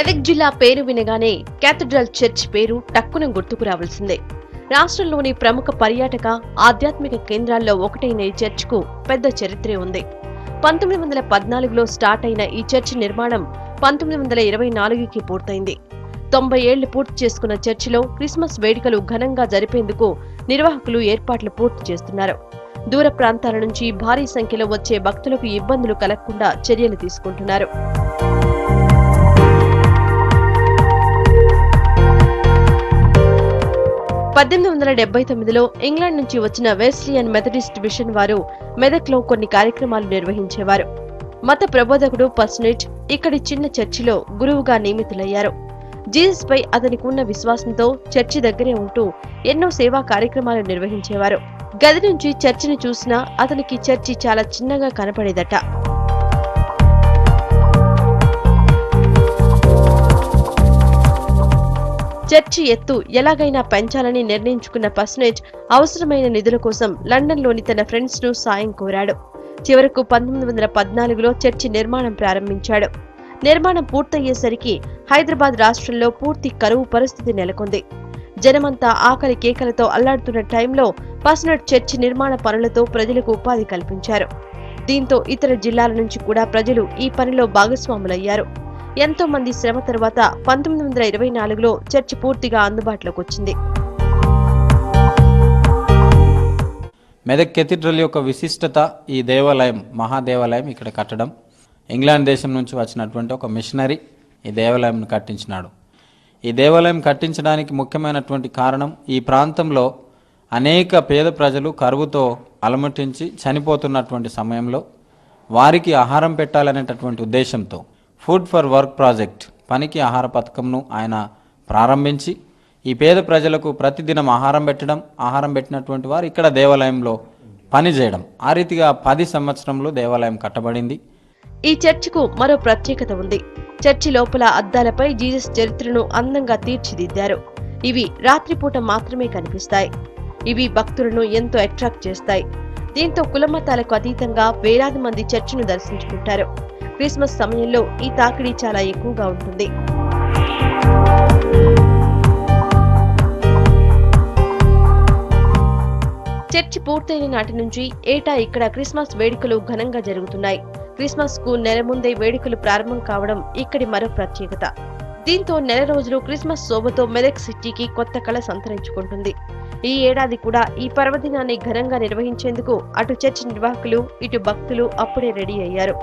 మెదక్ జిల్లా పేరు వినగానే క్యాథడ్రల్ చర్చ్ పేరు టక్కున గుర్తుకు రావాల్సిందే. రాష్ట్రంలోని ప్రముఖ పర్యాటక ఆధ్యాత్మిక కేంద్రాల్లో ఒకటైన ఈ చర్చ్కు పెద్ద చరిత్రే ఉంది. 1914లో స్టార్ట్ అయిన ఈ చర్చ్ నిర్మాణం 1924కి పూర్తయింది. 90 ఏళ్లు పూర్తి చేసుకున్న చర్చిలో క్రిస్మస్ వేడుకలు ఘనంగా జరిపేందుకు నిర్వాహకులు ఏర్పాట్లు పూర్తి చేస్తున్నారు. దూర ప్రాంతాల నుంచి భారీ సంఖ్యలో వచ్చే భక్తులకు ఇబ్బందులు కలగకుండా చర్యలు తీసుకుంటున్నారు. లో ఇంగ్లాండ్ నుంచి వచ్చిన వెస్లియన్ మెథడిస్ట్ మిషన్ వారు మెదక్లో కొన్ని కార్యక్రమాలు నిర్వహించేవారు. మత ప్రబోధకుడు పర్సనేజ్ ఇక్కడి చిన్న చర్చిలో గురువుగా నియమితులయ్యారు. జీసస్ పై అతనికి ఉన్న విశ్వాసంతో చర్చి దగ్గరే ఉంటూ ఎన్నో సేవా కార్యక్రమాలు నిర్వహించేవారు. గది నుంచి చర్చిని చూసినా అతనికి చర్చి చాలా చిన్నగా కనపడేదట. చర్చి ఎత్తు ఎలాగైనా పెంచాలని నిర్ణయించుకున్న పర్సనేజ్ అవసరమైన నిధుల కోసం లండన్లోని తన ఫ్రెండ్స్ ను సాయం కోరాడు. చివరకు 1914లో చర్చి నిర్మాణం ప్రారంభించాడు. నిర్మాణం పూర్తయ్యేసరికి హైదరాబాద్ రాష్ట్రంలో పూర్తి కరువు పరిస్థితి నెలకొంది. జనమంతా ఆకలి కేకలతో అల్లాడుతున్న టైంలో పర్సనేజ్ చర్చి నిర్మాణ పనులతో ప్రజలకు ఉపాధి కల్పించారు. దీంతో ఇతర జిల్లాల నుంచి కూడా ప్రజలు ఈ పనిలో భాగస్వాములయ్యారు. ఎంతో మంది శ్రమ తర్వాత 1924లో చర్చి పూర్తిగా అందుబాటులోకి వచ్చింది. మెదక్ కేథడ్రల్ యొక్క విశిష్టత ఈ దేవాలయం, మహాదేవాలయం ఇక్కడ కట్టడం. ఇంగ్లాండ్ దేశం నుంచి వచ్చినటువంటి ఒక మిషనరీ ఈ దేవాలయంను కట్టించినాడు. ఈ దేవాలయం కట్టించడానికి ముఖ్యమైనటువంటి కారణం, ఈ ప్రాంతంలో అనేక పేద ప్రజలు కరువుతో అలమటించి చనిపోతున్నటువంటి సమయంలో వారికి ఆహారం పెట్టాలనేటటువంటి ఉద్దేశంతో ఫుడ్ ఫర్ వర్క్ ప్రాజెక్ట్, పనికి ఆహార పథకంను ఆయన ప్రారంభించి ఈ పేద ప్రజలకు ప్రతిదినం ఆహారం పెట్టినటువంటి వారు ఇక్కడ దేవాలయంలో పనిచేయడం. ఆ రీతిగా 10 సంవత్సరంలో దేవాలయం కట్టబడింది. ఈ చర్చికు మరో ప్రత్యేకత ఉంది. చర్చి లోపల అద్దాలపై జీసస్ చరిత్రను అందంగా తీర్చిదిద్దారు. ఇవి రాత్రిపూట మాత్రమే కనిపిస్తాయి. ఇవి భక్తులను ఎంతో అట్రాక్ట్ చేస్తాయి. దీంతో కులమతాలకు అతీతంగా వేలాది మంది చర్చిను దర్శించుకుంటారు. క్రిస్మస్ సమయంలో ఈ తాకిడి చాలా ఎక్కువగా ఉంటుంది. చర్చి పూర్తయిన నాటి నుంచి ఏటా ఇక్కడ క్రిస్మస్ వేడుకలు ఘనంగా జరుగుతున్నాయి. క్రిస్మస్ కు నెల ముందే వేడుకలు ప్రారంభం కావడం ఇక్కడి మరో ప్రత్యేకత. దీంతో నెల రోజులు క్రిస్మస్ శోభతో మెదక్ సిటీకి కొత్త కళ సంతరించుకుంటుంది. ఈ ఏడాది కూడా ఈ పర్వదినాన్ని ఘనంగా నిర్వహించేందుకు అటు చర్చి నిర్వాహకులు, ఇటు భక్తులు అప్పుడే రెడీ అయ్యారు.